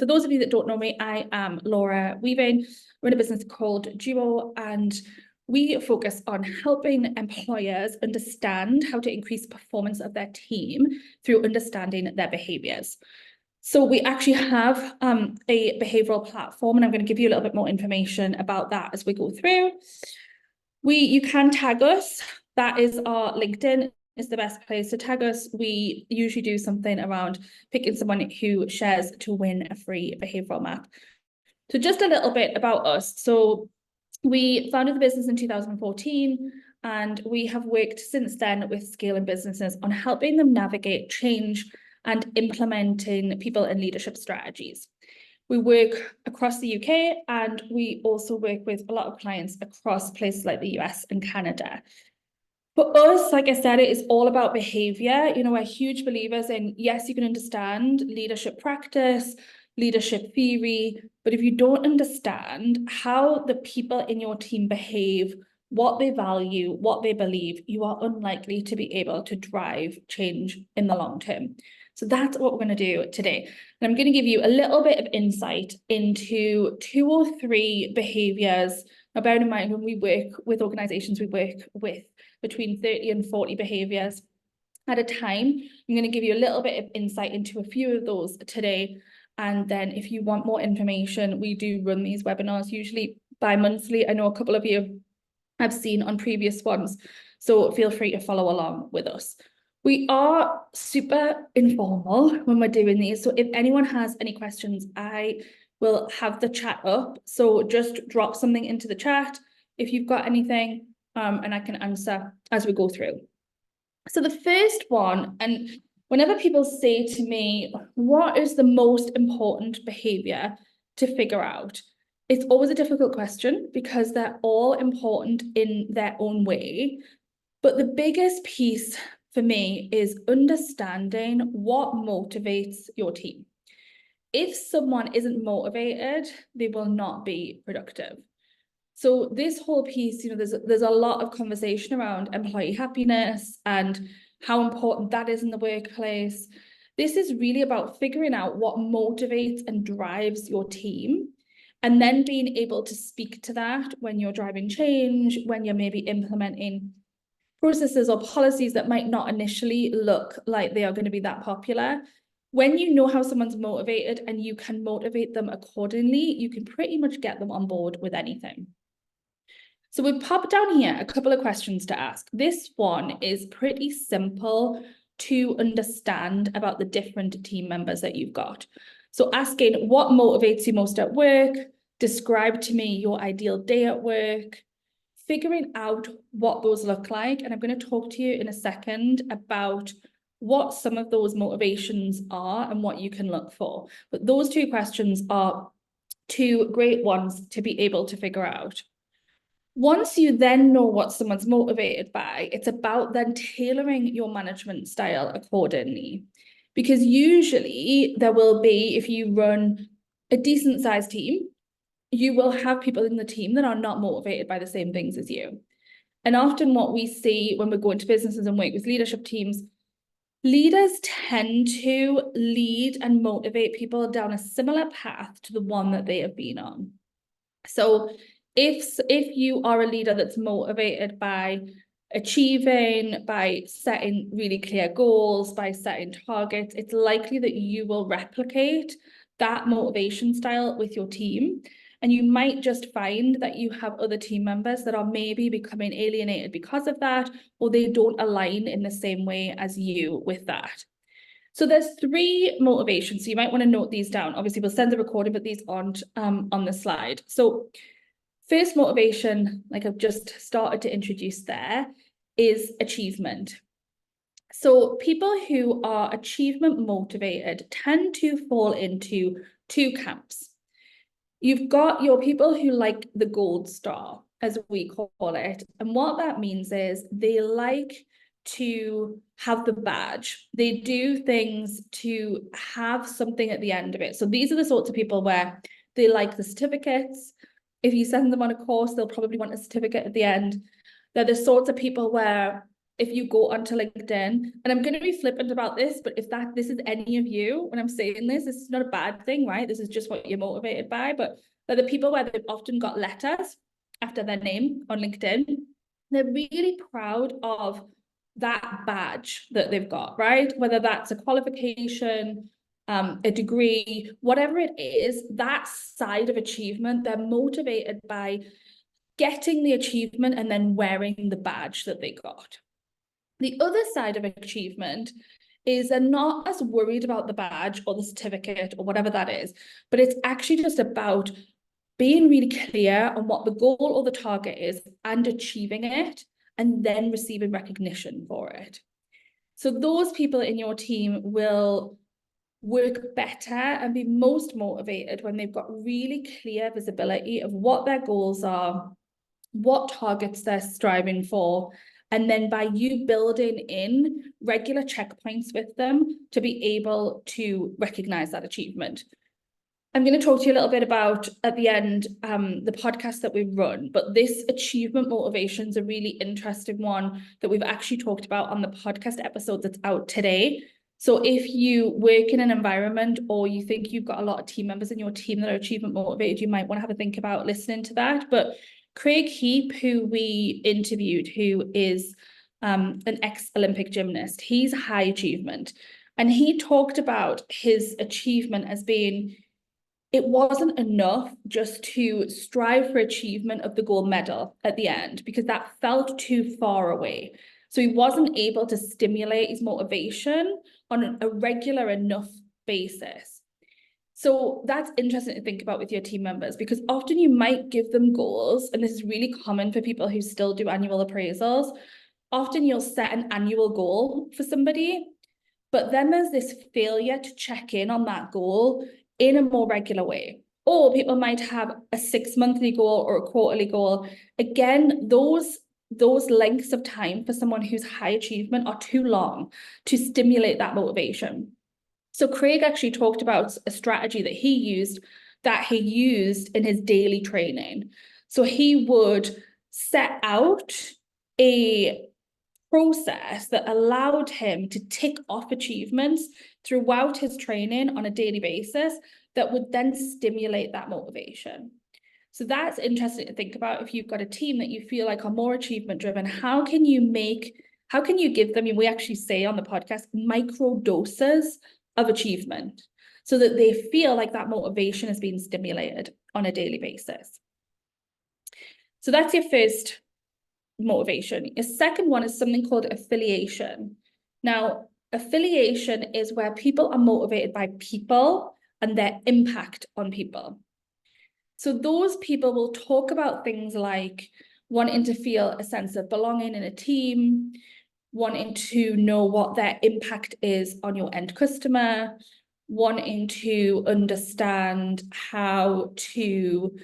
for those of you that don't know me, I am Laura Weaving. We're in a business called Duo, and we focus on helping employers understand how to increase performance of their team through understanding their behaviours. So we actually have a behavioural platform, and I'm going to give you a little bit more information about that as we go through. You can tag us. That is our LinkedIn is the best place to tag us. We usually do something around picking someone who shares to win a free behavioural map. So just a little bit about us. So we founded the business in 2014, and we have worked since then with scaling businesses on helping them navigate change and implementing people and leadership strategies. We work across the UK, and we also work with a lot of clients across places like the US and Canada. For us, like I said, it is all about behaviour. You know, we're huge believers in, yes, you can understand leadership practice, leadership theory, but if you don't understand how the people in your team behave, what they value, what they believe, you are unlikely to be able to drive change in the long term. So that's what we're going to do today. And I'm going to give you a little bit of insight into 2 or 3 behaviours. Now, bear in mind, when we work with organisations, we work with between 30 and 40 behaviours at a time. I'm going to give you a little bit of insight into a few of those today. And then if you want more information, we do run these webinars, usually bi-monthly. I know a couple of you I've seen on previous ones, so feel free to follow along with us. We are super informal when we're doing these, so if anyone has any questions, I will have the chat up. So just drop something into the chat if you've got anything, and I can answer as we go through. So the first one, and whenever people say to me, what is the most important behaviour to figure out? It's always a difficult question because they're all important in their own way. But the biggest piece for me is understanding what motivates your team. If someone isn't motivated, they will not be productive. So this whole piece, you know, there's a lot of conversation around employee happiness and how important that is in the workplace. This is really about figuring out what motivates and drives your team, and then being able to speak to that when you're driving change, when you're maybe implementing processes or policies that might not initially look like they are going to be that popular. When you know how someone's motivated and you can motivate them accordingly, you can pretty much get them on board with anything. So we've popped down here a couple of questions to ask. This one is pretty simple to understand about the different team members that you've got. So asking what motivates you most at work, describe to me your ideal day at work, figuring out what those look like. And I'm going to talk to you in a second about what some of those motivations are and what you can look for. But those 2 questions are 2 great ones to be able to figure out. Once you then know what someone's motivated by, it's about then tailoring your management style accordingly. Because usually there will be, if you run a decent sized team, you will have people in the team that are not motivated by the same things as you. And often what we see when we go into businesses and work with leadership teams, leaders tend to lead and motivate people down a similar path to the one that they have been on. So if you are a leader that's motivated by achieving, by setting really clear goals, by setting targets, it's likely that you will replicate that motivation style with your team. And you might just find that you have other team members that are maybe becoming alienated because of that, or they don't align in the same way as you with that. So there's 3 motivations. So you might want to note these down. Obviously, we'll send the recording, but these aren't on the slide. So first motivation, like I've just started to introduce there, is achievement. So people who are achievement motivated tend to fall into 2 camps. You've got your people who like the gold star, as we call it. And what that means is they like to have the badge. They do things to have something at the end of it. So these are the sorts of people where they like the certificates. If you send them on a course, they'll probably want a certificate at the end. They're the sorts of people where if you go onto LinkedIn, and I'm going to be flippant about this, but if this is any of you, when I'm saying this is not a bad thing, right? This is just what you're motivated by, but they're the people where they've often got letters after their name on LinkedIn. They're really proud of that badge that they've got, right? Whether that's a qualification, a degree, whatever it is, that side of achievement, they're motivated by getting the achievement and then wearing the badge that they got. The other side of achievement is they're not as worried about the badge or the certificate or whatever that is, but it's actually just about being really clear on what the goal or the target is and achieving it, and then receiving recognition for it. So those people in your team will work better and be most motivated when they've got really clear visibility of what their goals are, what targets they're striving for, and then by you building in regular checkpoints with them to be able to recognize that achievement. I'm going to talk to you a little bit about, at the end, the podcast that we run, but this achievement motivation is a really interesting one that we've actually talked about on the podcast episode that's out today. So if you work in an environment or you think you've got a lot of team members in your team that are achievement motivated, you might want to have a think about listening to that. But Craig Heap, who we interviewed, who is an ex-Olympic gymnast, he's high achievement. And he talked about his achievement as being, it wasn't enough just to strive for achievement of the gold medal at the end, because that felt too far away. So he wasn't able to stimulate his motivation on a regular enough basis. So that's interesting to think about with your team members, because often you might give them goals, and this is really common for people who still do annual appraisals. Often you'll set an annual goal for somebody, but then there's this failure to check in on that goal in a more regular way. Or people might have a 6-monthly goal or a quarterly goal. Again, those lengths of time for someone who's high achievement are too long to stimulate that motivation. So Craig actually talked about a strategy that he used in his daily training. So he would set out a process that allowed him to tick off achievements throughout his training on a daily basis that would then stimulate that motivation. So that's interesting to think about. If you've got a team that you feel like are more achievement driven, how can you give them, we actually say on the podcast, micro doses of achievement so that they feel like that motivation is being stimulated on a daily basis. So that's your first motivation. A second one is something called affiliation. Now, affiliation is where people are motivated by people and their impact on people. So those people will talk about things like wanting to feel a sense of belonging in a team, wanting to know what their impact is on your end customer, wanting to understand how to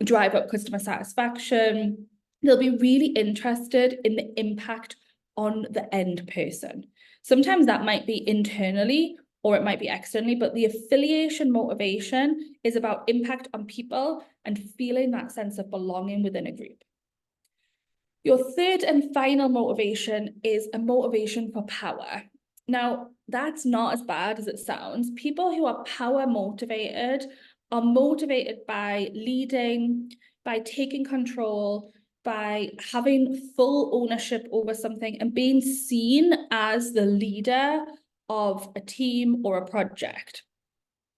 drive up customer satisfaction. They'll be really interested in the impact on the end person. Sometimes that might be internally or it might be externally, but the affiliation motivation is about impact on people and feeling that sense of belonging within a group. Your third and final motivation is a motivation for power. Now, that's not as bad as it sounds. People who are power motivated are motivated by leading, by taking control, by having full ownership over something and being seen as the leader of a team or a project.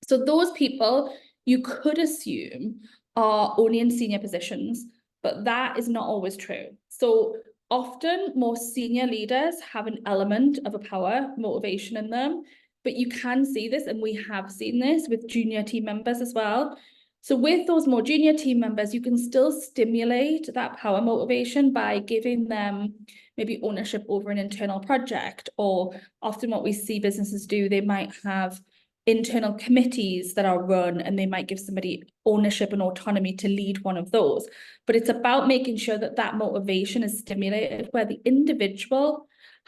So those people you could assume are only in senior positions, but that is not always true. So often more senior leaders have an element of a power motivation in them, but you can see this, and we have seen this with junior team members as well. So with those more junior team members, you can still stimulate that power motivation by giving them maybe ownership over an internal project, or often what we see businesses do, they might have internal committees that are run and they might give somebody ownership and autonomy to lead one of those. But it's about making sure that that motivation is stimulated where the individual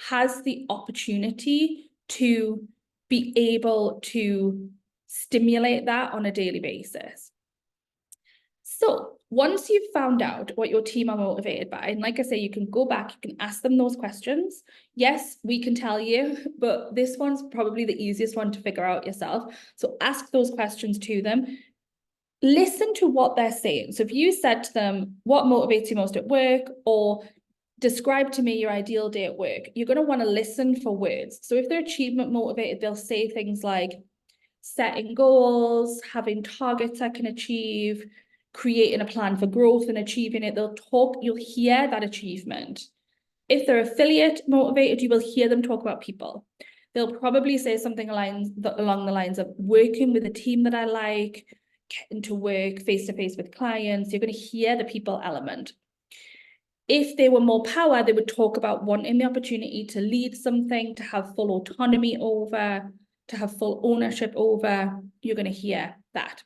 has the opportunity to be able to stimulate that on a daily basis. So once you've found out what your team are motivated by, and like I say, you can go back, you can ask them those questions. Yes, we can tell you, but this one's probably the easiest one to figure out yourself. So ask those questions to them. Listen to what they're saying. So if you said to them, what motivates you most at work, or describe to me your ideal day at work, you're going to want to listen for words. So if they're achievement motivated, they'll say things like setting goals, having targets I can achieve, creating a plan for growth and achieving it. You'll hear that achievement. If they're affiliate motivated, you will hear them talk about people. They'll probably say something along the lines of working with a team that I like, getting to work face-to-face with clients. You're going to hear the people element. If they were more power, they would talk about wanting the opportunity to lead something, to have full autonomy over, to have full ownership over. You're going to hear that.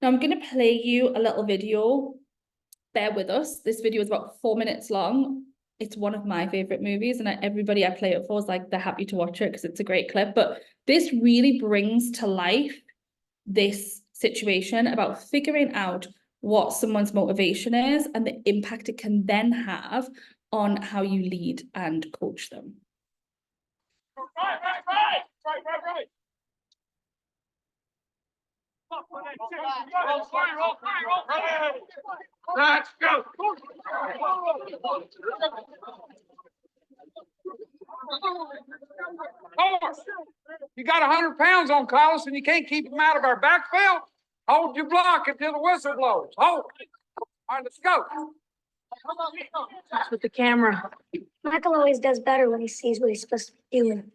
Now I'm going to play you a little video. Bear with us. This video is about 4 minutes long. It's one of my favorite movies, and everybody I play it for is like, they're happy to watch it because it's a great clip. But this really brings to life this situation about figuring out what someone's motivation is and the impact it can then have on how you lead and coach them. Right. Let's go. You got 100 pounds on Carlos and you can't keep him out of our backfield? Hold your block until the whistle blows. Hold. All right, let's go. That's with the camera. Michael always does better when he sees what he's supposed to be doing.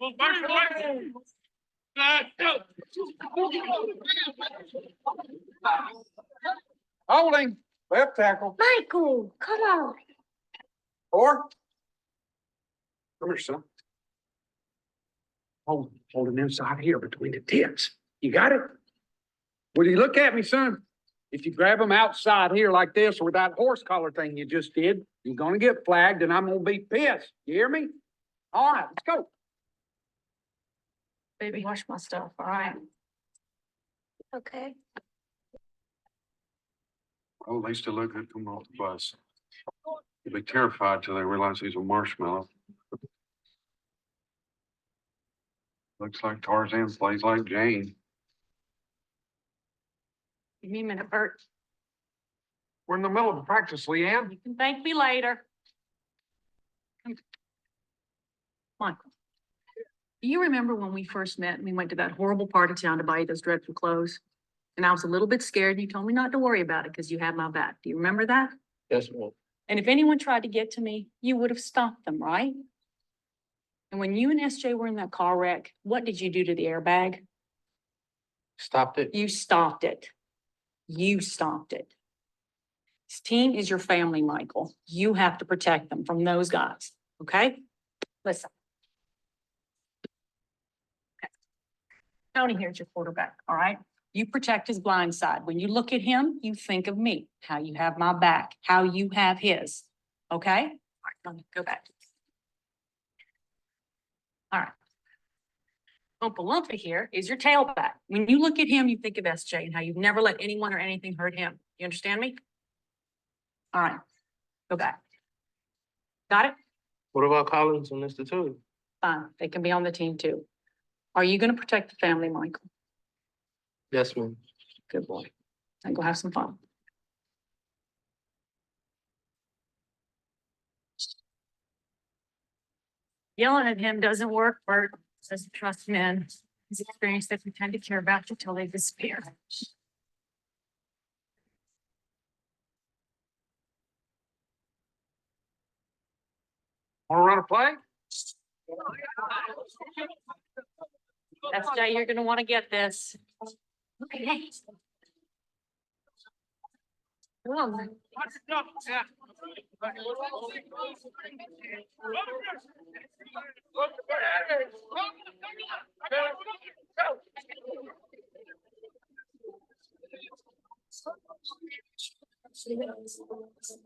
Holding. Left tackle. Michael, come on. 4. Come here, son. Hold him inside here between the tits. You got it? Will you look at me, son? If you grab him outside here like this or with that horse collar thing you just did, you're gonna get flagged and I'm gonna be pissed. You hear me? All right, let's go. Baby, wash my stuff, all right? Okay. Oh, they still look good coming off the bus. They'll be terrified till they realize he's a marshmallow. Looks like Tarzan plays like Jane. Give me a minute, Bert. We're in the middle of practice, Leanne. You can thank me later. Michael, do you remember when we first met and we went to that horrible part of town to buy you those dreadful clothes? And I was a little bit scared and you told me not to worry about it because you had my back. Do you remember that? Yes, ma'am. And if anyone tried to get to me, you would have stopped them, right? And when you and SJ were in that car wreck, what did you do to the airbag? Stopped it. You stopped it. You stopped it. This team is your family, Michael. You have to protect them from those guys, okay? Listen. Okay. Tony here's your quarterback, all right? You protect his blind side. When you look at him, you think of me, how you have my back, how you have his, okay? All right, let me go back. All right. Oompa Loompa here is your tailback. When you look at him, you think of SJ and how you've never let anyone or anything hurt him. You understand me? All right, go back. Got it? What about Collins and Mr. Two? Fine, they can be on the team too. Are you gonna protect the family, Michael? Yes, ma'am. Good boy. And go have some fun. Yelling at him doesn't work, Bert. Says trust men. His experience that we tend to care about you till they disappear. Wanna run a play? That's Jay, you're gonna wanna get this. Okay. Well,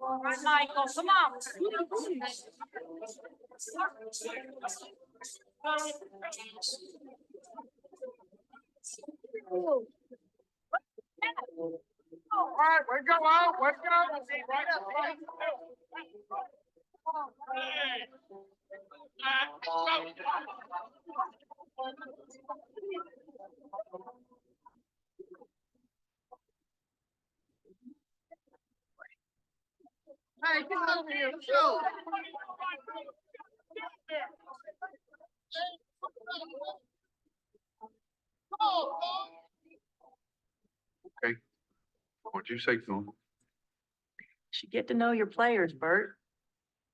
all right, Michael, come on. right, let's go out, let's go. Hey, get over here, let's go. Okay. What'd you say to them? Should get to know your players, Bert.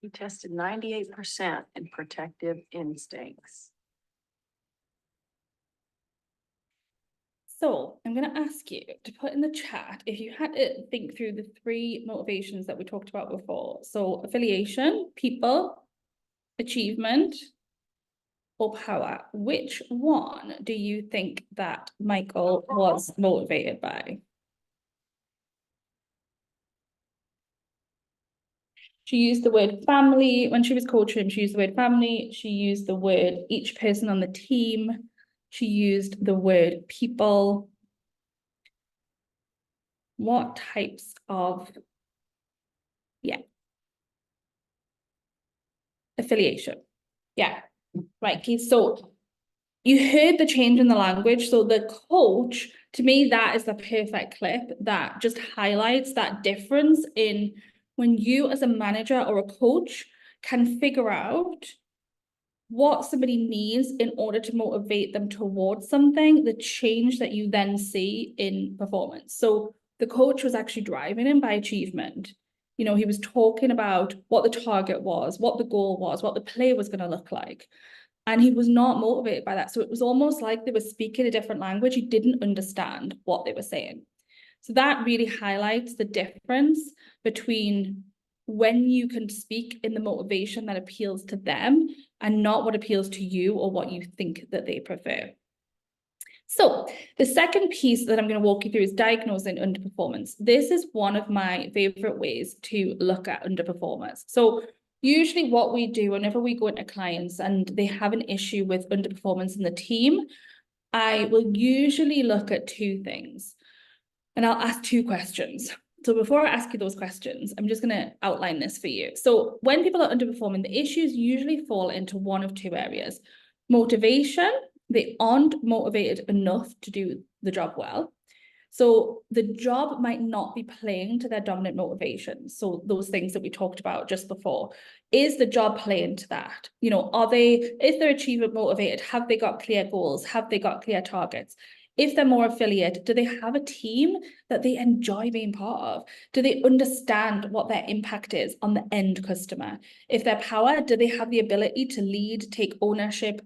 You tested 98% in protective instincts. So I'm going to ask you to put in the chat if you had to think through the 3 motivations that we talked about before. So affiliation, people, achievement, or power. Which one do you think that Michael was motivated by? She used the word family. When she was coaching, she used the word family. She used the word each person on the team. She used the word people. What types of, affiliation? Yeah, right, Keith. So you heard the change in the language. So the coach, to me, that is the perfect clip that just highlights that difference in when you as a manager or a coach can figure out what somebody needs in order to motivate them towards something, the change that you then see in performance. So the coach was actually driving him by achievement. You know, he was talking about what the target was, what the goal was, what the play was going to look like. And he was not motivated by that. So it was almost like they were speaking a different language. He didn't understand what they were saying. So that really highlights the difference between when you can speak in the motivation that appeals to them and not what appeals to you or what you think that they prefer. So the second piece that I'm going to walk you through is diagnosing underperformance. This is one of my favorite ways to look at underperformers. So usually what we do whenever we go into clients and they have an issue with underperformance in the team, I will usually look at 2 things. And I'll ask 2 questions. So before I ask you those questions, I'm just going to outline this for you. So when people are underperforming, the issues usually fall into one of 2 areas. Motivation, they aren't motivated enough to do the job well. So the job might not be playing to their dominant motivations. So those things that we talked about just before, is the job playing to that? You know, is their achievement motivated? Have they got clear goals? Have they got clear targets? If they're more affiliate, do they have a team that they enjoy being part of? Do they understand what their impact is on the end customer? If they're power, do they have the ability to lead, take ownership?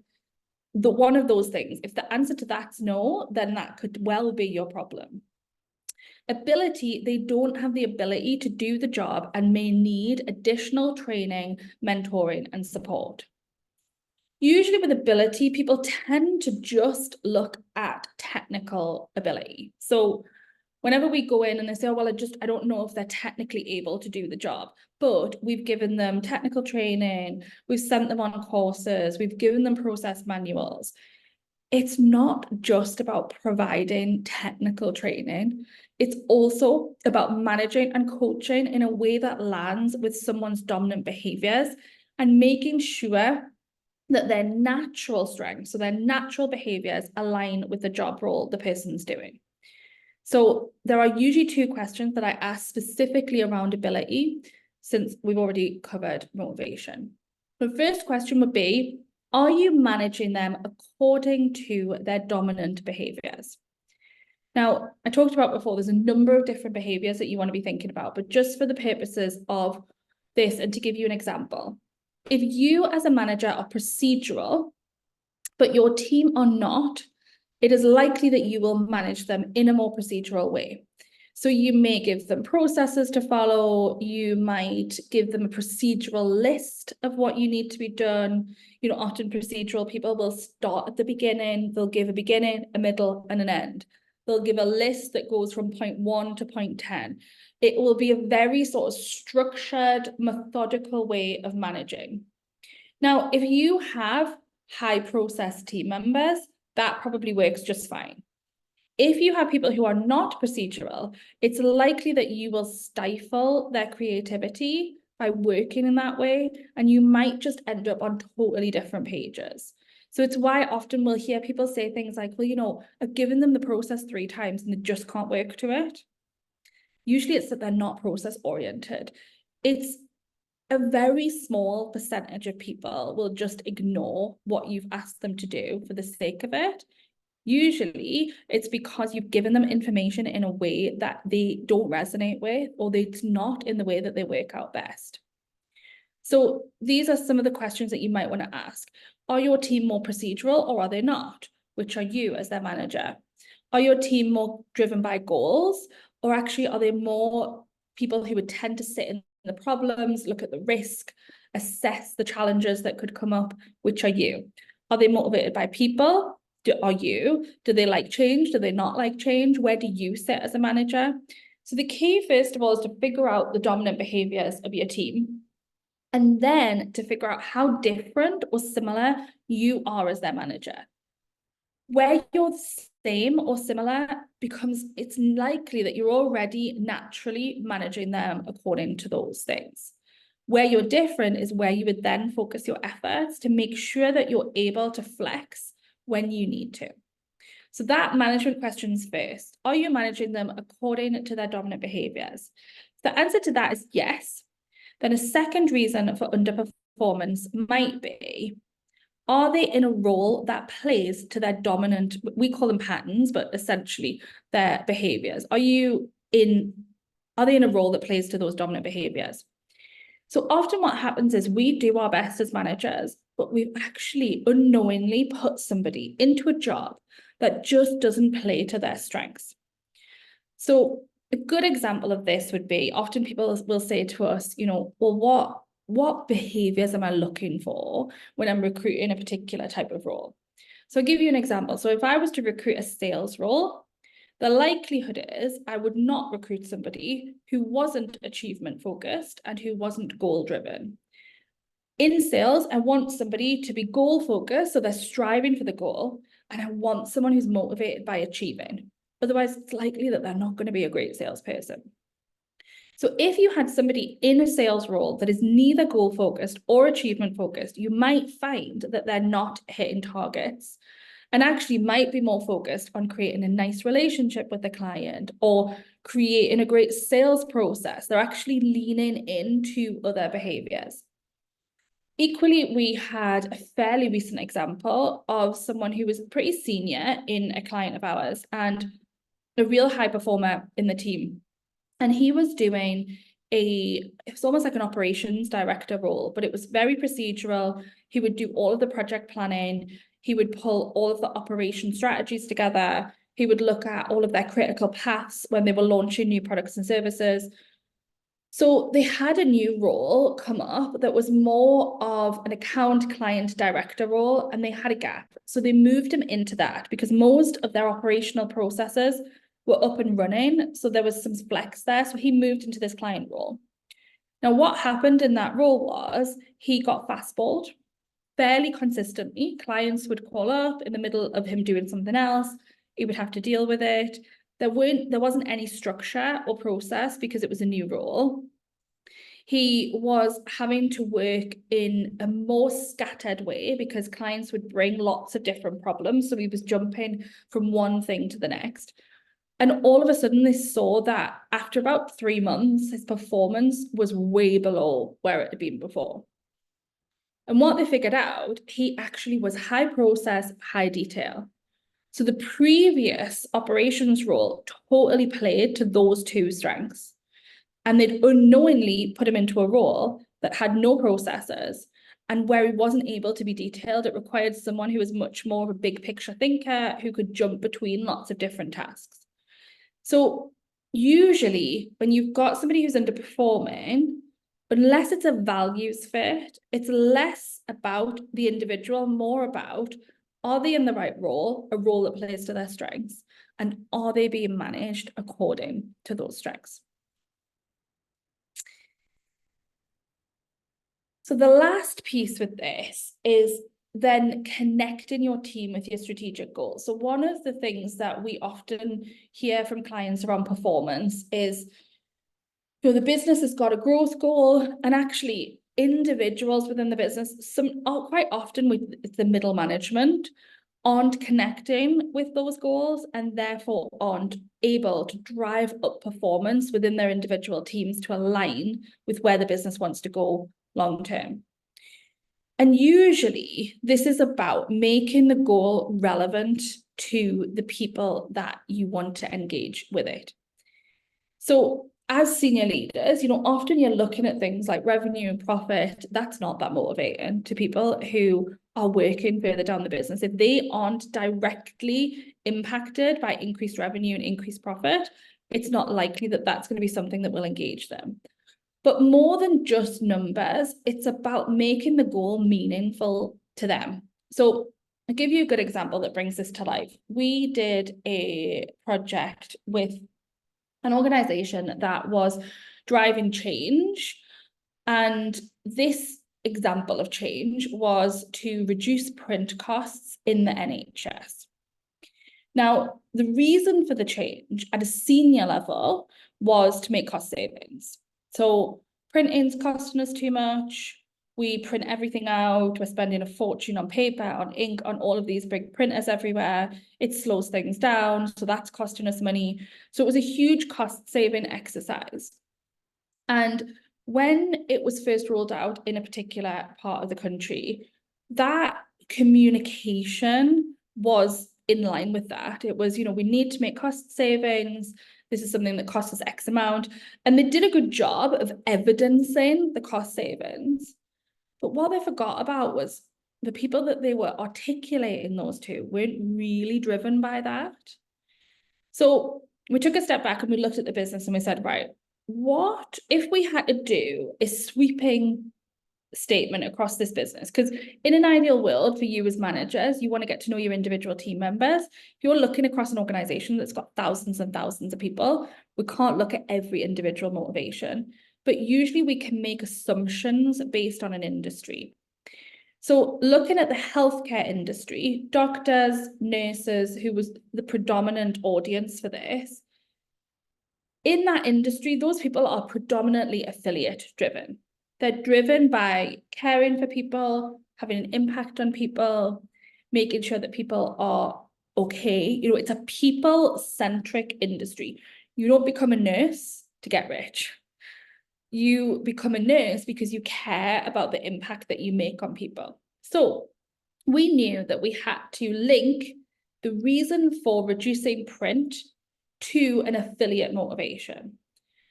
One of those things. If the answer to that's no, then that could well be your problem. Ability, they don't have the ability to do the job and may need additional training, mentoring, and support. Usually with ability, people tend to just look at technical ability. So whenever we go in and they say, oh, well, I don't know if they're technically able to do the job, but we've given them technical training, we've sent them on courses, we've given them process manuals. It's not just about providing technical training. It's also about managing and coaching in a way that lands with someone's dominant behaviors and making sure that their natural strengths, so their natural behaviors align with the job role the person's doing. So there are usually 2 questions that I ask specifically around ability, since we've already covered motivation. The first question would be, are you managing them according to their dominant behaviors? Now, I talked about before, there's a number of different behaviors that you want to be thinking about, but just for the purposes of this and to give you an example, if you as a manager are procedural, but your team are not, it is likely that you will manage them in a more procedural way. So you may give them processes to follow, you might give them a procedural list of what you need to be done. You know, often procedural people will start at the beginning, they'll give a beginning, a middle, and an end. They'll give a list that goes from point 1 to point 10. It will be a very sort of structured, methodical way of managing. Now, if you have high process team members, that probably works just fine. If you have people who are not procedural, it's likely that you will stifle their creativity by working in that way, and you might just end up on totally different pages. So it's why often we'll hear people say things like, well, you know, I've given them the process 3 times and they just can't work to it. Usually it's that they're not process oriented. It's a very small percentage of people will just ignore what you've asked them to do for the sake of it. Usually it's because you've given them information in a way that they don't resonate with, or it's not in the way that they work out best. So these are some of the questions that you might want to ask. Are your team more procedural or are they not? Which are you as their manager? Are your team more driven by goals, or actually are they more people who would tend to sit in the problems, look at the risk, assess the challenges that could come up? Which are you? Are they motivated by people? Are you? Do they like change? Do they not like change? Where do you sit as a manager? So the key, first of all, is to figure out the dominant behaviors of your team, and then to figure out how different or similar you are as their manager. Where you're the same or similar becomes, it's likely that you're already naturally managing them according to those things. Where you're different is where you would then focus your efforts to make sure that you're able to flex when you need to. So that management questions first. Are you managing them according to their dominant behaviors? The answer to that is yes. Then a second reason for underperformance might be, are they in a role that plays to their dominant, we call them patterns, but essentially their behaviors? Are they in a role that plays to those dominant behaviors? So often what happens is we do our best as managers, but we've actually unknowingly put somebody into a job that just doesn't play to their strengths. So a good example of this would be, often people will say to us, you know, well, what behaviors am I looking for when I'm recruiting a particular type of role? So I'll give you an example. So if I was to recruit a sales role, the likelihood is I would not recruit somebody who wasn't achievement focused and who wasn't goal driven. In sales, I want somebody to be goal focused, so they're striving for the goal, and I want someone who's motivated by achieving. Otherwise, it's likely that they're not going to be a great salesperson. So if you had somebody in a sales role that is neither goal focused or achievement focused, you might find that they're not hitting targets, and actually might be more focused on creating a nice relationship with the client or creating a great sales process. They're actually leaning into other behaviors. Equally, we had a fairly recent example of someone who was pretty senior in a client of ours and a real high performer in the team. And he was doing it was almost like an operations director role, but it was very procedural. He would do all of the project planning. He would pull all of the operation strategies together. He would look at all of their critical paths when they were launching new products and services. So they had a new role come up that was more of an account client director role, and they had a gap. So they moved him into that because most of their operational processes were up and running. So there was some flex there. So he moved into this client role. Now, what happened in that role was he got fastballed fairly consistently. Clients would call up in the middle of him doing something else. He would have to deal with it. There wasn't any structure or process because it was a new role. He was having to work in a more scattered way because clients would bring lots of different problems. So he was jumping from one thing to the next. And all of a sudden they saw that after about 3 months, his performance was way below where it had been before. And what they figured out, he actually was high process, high detail. So the previous operations role totally played to those two strengths. And they'd unknowingly put him into a role that had no processes and where he wasn't able to be detailed. It required someone who was much more of a big picture thinker who could jump between lots of different tasks. So usually when you've got somebody who's underperforming, unless it's a values fit, it's less about the individual, more about, are they in the right role, a role that plays to their strengths, and are they being managed according to those strengths? So the last piece with this is then connecting your team with your strategic goals. So one of the things that we often hear from clients around performance is, the business has got a growth goal, and actually individuals within the business, quite often with the middle management, aren't connecting with those goals and therefore aren't able to drive up performance within their individual teams to align with where the business wants to go long term. And usually this is about making the goal relevant to the people that you want to engage with it. So as senior leaders, often you're looking at things like revenue and profit. That's not that motivating to people who are working further down the business. If they aren't directly impacted by increased revenue and increased profit, it's not likely that that's going to be something that will engage them. But more than just numbers, it's about making the goal meaningful to them. So I'll give you a good example that brings this to life. We did a project with an organization that was driving change. And this example of change was to reduce print costs in the NHS. Now, the reason for the change at a senior level was to make cost savings. So printing's costing us too much. We print everything out. We're spending a fortune on paper, on ink, on all of these big printers everywhere. It slows things down. So that's costing us money. So it was a huge cost saving exercise. And when it was first rolled out in a particular part of the country, that communication was in line with that. It was, we need to make cost savings. This is something that costs us X amount. And they did a good job of evidencing the cost savings. But what they forgot about was the people that they were articulating those to weren't really driven by that. So we took a step back and we looked at the business and we said, right, what if we had to do a sweeping statement across this business? Because in an ideal world for you as managers, you want to get to know your individual team members. If you're looking across an organization that's got thousands and thousands of people, we can't look at every individual motivation, but usually we can make assumptions based on an industry. So looking at the healthcare industry, doctors, nurses, who was the predominant audience for this, in that industry, those people are predominantly affiliate driven. They're driven by caring for people, having an impact on people, making sure that people are okay. It's a people-centric industry. You don't become a nurse to get rich. You become a nurse because you care about the impact that you make on people. So we knew that we had to link the reason for reducing print to an affiliate motivation.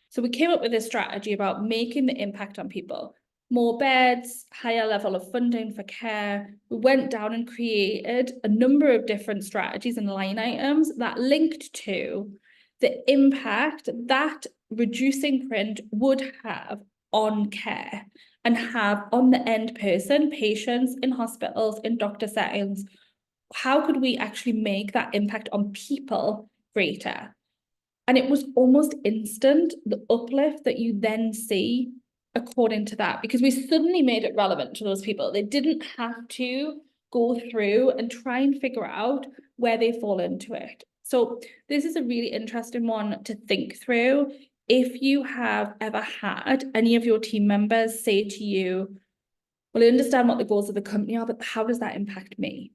So we came up with a strategy about making the impact on people. More beds, higher level of funding for care. We went down and created a number of different strategies and line items that linked to the impact that reducing print would have on care and have on the end person, patients in hospitals, in doctor settings. How could we actually make that impact on people greater? And it was almost instant, the uplift that you then see according to that, because we suddenly made it relevant to those people. They didn't have to go through and try and figure out where they fall into it. So this is a really interesting one to think through. If you have ever had any of your team members say to you, well, I understand what the goals of the company are, but how does that impact me?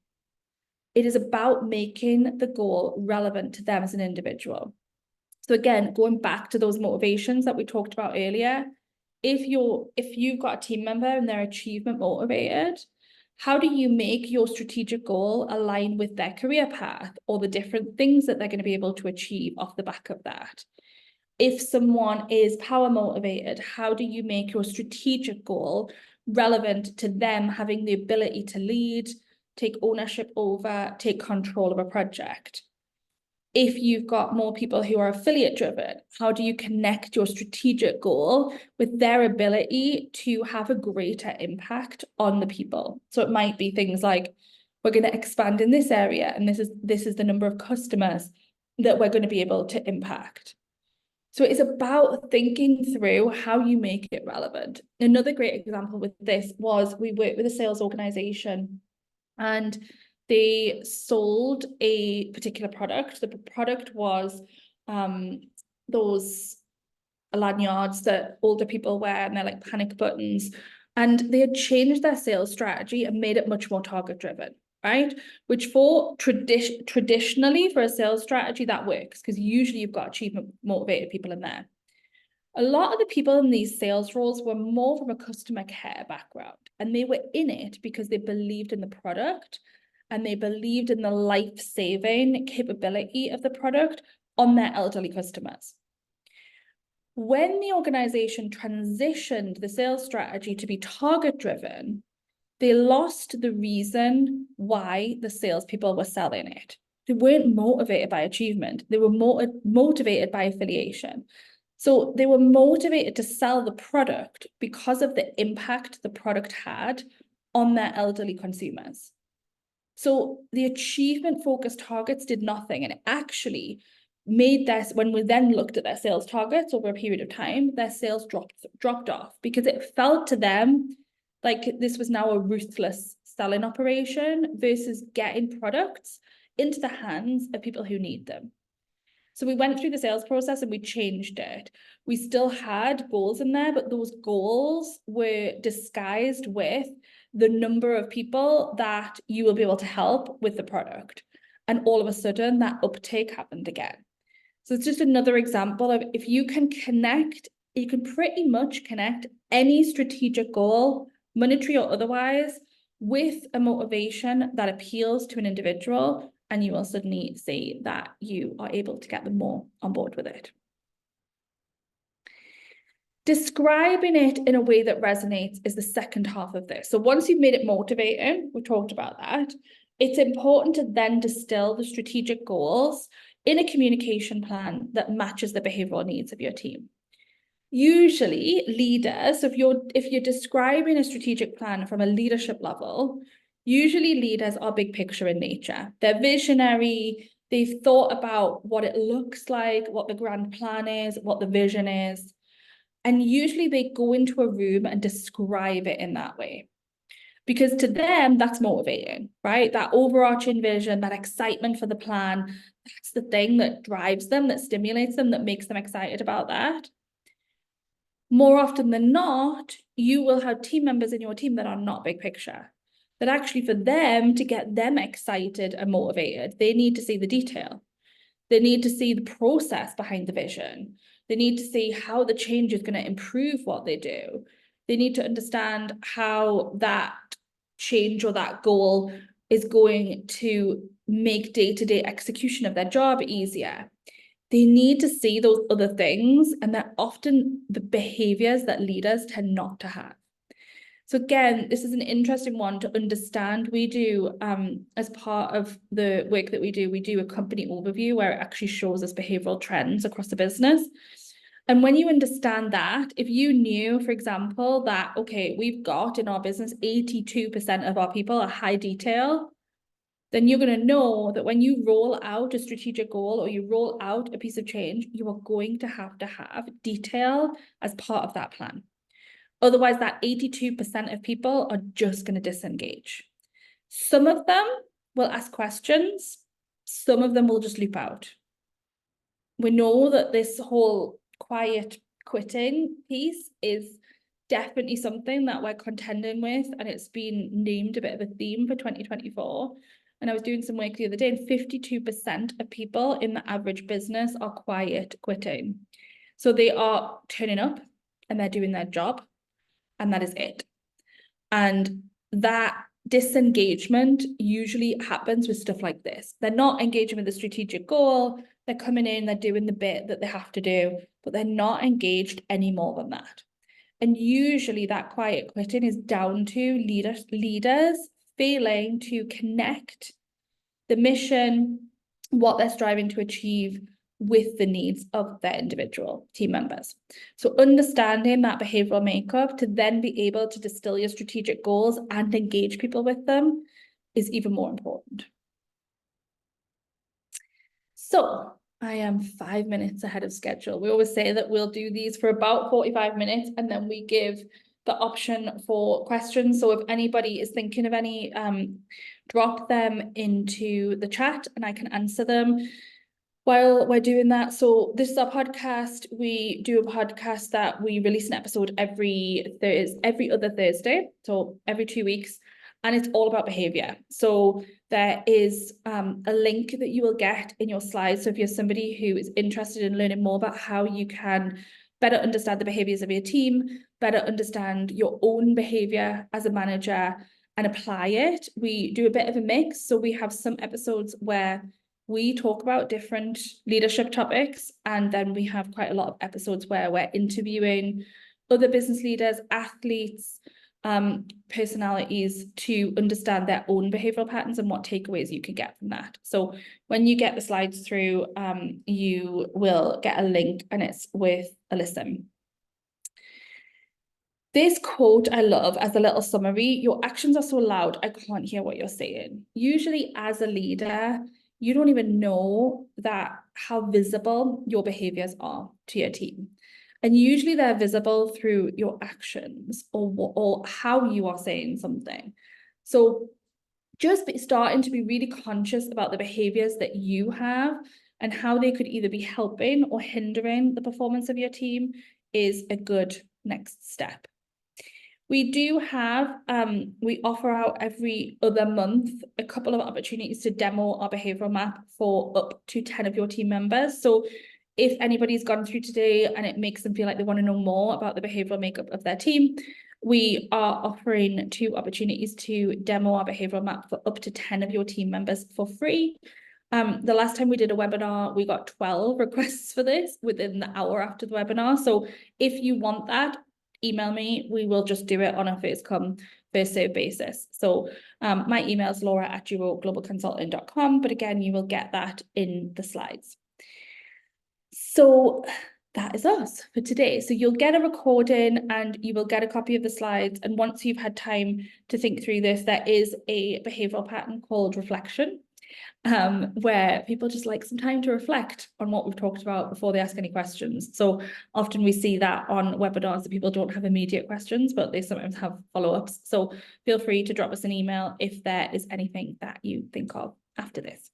It is about making the goal relevant to them as an individual. So again, going back to those motivations that we talked about earlier, if you've got a team member and they're achievement motivated, how do you make your strategic goal align with their career path or the different things that they're going to be able to achieve off the back of that? If someone is power motivated, how do you make your strategic goal relevant to them having the ability to lead, take ownership over, take control of a project? If you've got more people who are affiliate driven, how do you connect your strategic goal with their ability to have a greater impact on the people? So it might be things like, we're going to expand in this area, and this is the number of customers that we're going to be able to impact. So it's about thinking through how you make it relevant. Another great example with this was we worked with a sales organization and they sold a particular product. The product was those lanyards that older people wear, and they're like panic buttons. And they had changed their sales strategy and made it much more target driven, right? Which for traditionally for a sales strategy that works, because usually you've got achievement motivated people in there. A lot of the people in these sales roles were more from a customer care background, and they were in it because they believed in the product and they believed in the life-saving capability of the product on their elderly customers. When the organization transitioned the sales strategy to be target-driven, they lost the reason why the salespeople were selling it. They weren't motivated by achievement. They were motivated by affiliation. So they were motivated to sell the product because of the impact the product had on their elderly consumers. So the achievement-focused targets did nothing, and it actually made this, when we then looked at their sales targets over a period of time, their sales dropped off because it felt to them like this was now a ruthless selling operation versus getting products into the hands of people who need them. So we went through the sales process and we changed it. We still had goals in there, but those goals were disguised with the number of people that you will be able to help with the product. And all of a sudden that uptake happened again. So it's just another example of if you can connect, you can pretty much connect any strategic goal, monetary or otherwise, with a motivation that appeals to an individual, and you will suddenly see that you are able to get them more on board with it. Describing it in a way that resonates is the second half of this. So once you've made it motivating, we talked about that, it's important to then distill the strategic goals in a communication plan that matches the behavioral needs of your team. Usually leaders, if you're describing a strategic plan from a leadership level, usually leaders are big picture in nature. They're visionary. They've thought about what it looks like, what the grand plan is, what the vision is. And usually they go into a room and describe it in that way. Because to them, that's motivating, right? That overarching vision, that excitement for the plan, that's the thing that drives them, that stimulates them, that makes them excited about that. More often than not, you will have team members in your team that are not big picture. That actually for them, to get them excited and motivated, they need to see the detail. They need to see the process behind the vision. They need to see how the change is going to improve what they do. They need to understand how that change or that goal is going to make day-to-day execution of their job easier. They need to see those other things, and they're often the behaviors that leaders tend not to have. So again, this is an interesting one to understand. We do, as part of the work that we do a company overview where it actually shows us behavioral trends across the business. And when you understand that, if you knew, for example, that, okay, we've got in our business, 82% of our people are high detail, then you're going to know that when you roll out a strategic goal or you roll out a piece of change, you are going to have detail as part of that plan. Otherwise, that 82% of people are just going to disengage. Some of them will ask questions. Some of them will just loop out. We know that this whole quiet quitting piece is definitely something that we're contending with, and it's been named a bit of a theme for 2024. And I was doing some work the other day, and 52% of people in the average business are quiet quitting. So they are turning up and they're doing their job, and that is it. And that disengagement usually happens with stuff like this. They're not engaging with the strategic goal. They're coming in, they're doing the bit that they have to do, but they're not engaged any more than that. And usually that quiet quitting is down to leaders failing to connect the mission, what they're striving to achieve, with the needs of their individual team members. So understanding that behavioral makeup to then be able to distill your strategic goals and engage people with them is even more important. So I am 5 minutes ahead of schedule. We always say that we'll do these for about 45 minutes and then we give the option for questions. So if anybody is thinking of any drop them into the chat and I can answer them while we're doing that. So this is our podcast. We do a podcast that we release an episode every other Thursday, so every 2 weeks, and it's all about behavior. So there is a link that you will get in your slides. So if you're somebody who is interested in learning more about how you can better understand the behaviors of your team, better understand your own behavior as a manager and apply it, we do a bit of a mix. So we have some episodes where we talk about different leadership topics, and then we have quite a lot of episodes where we're interviewing other business leaders, athletes, personalities to understand their own behavioral patterns and what takeaways you can get from that. So when you get the slides through, you will get a link and it's with Alyssa. This quote I love as a little summary: your actions are so loud, I can't hear what you're saying. Usually as a leader, you don't even know that how visible your behaviors are to your team. And usually they're visible through your actions or how you are saying something. So just starting to be really conscious about the behaviors that you have and how they could either be helping or hindering the performance of your team is a good next step. We do have, we offer out every other month a couple of opportunities to demo our behavioural map for up to 10 of your team members. So if anybody's gone through today and it makes them feel like they want to know more about the behavioural makeup of their team, we are offering 2 opportunities to demo our behavioural map for up to 10 of your team members for free. The last time we did a webinar, we got 12 requests for this within the hour after the webinar. So if you want that, email me. We will just do it on a first come, first serve basis. So my email is laura@duoglobalconsulting.com, but again, you will get that in the slides. So that is us for today. So you'll get a recording and you will get a copy of the slides. And once you've had time to think through this, there is a behavioural pattern called reflection, where people just like some time to reflect on what we've talked about before they ask any questions. So often we see that on webinars that people don't have immediate questions, but they sometimes have follow-ups. So feel free to drop us an email if there is anything that you think of after this.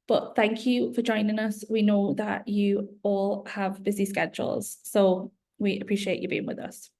But thank you for joining us. We know that you all have busy schedules, so we appreciate you being with us.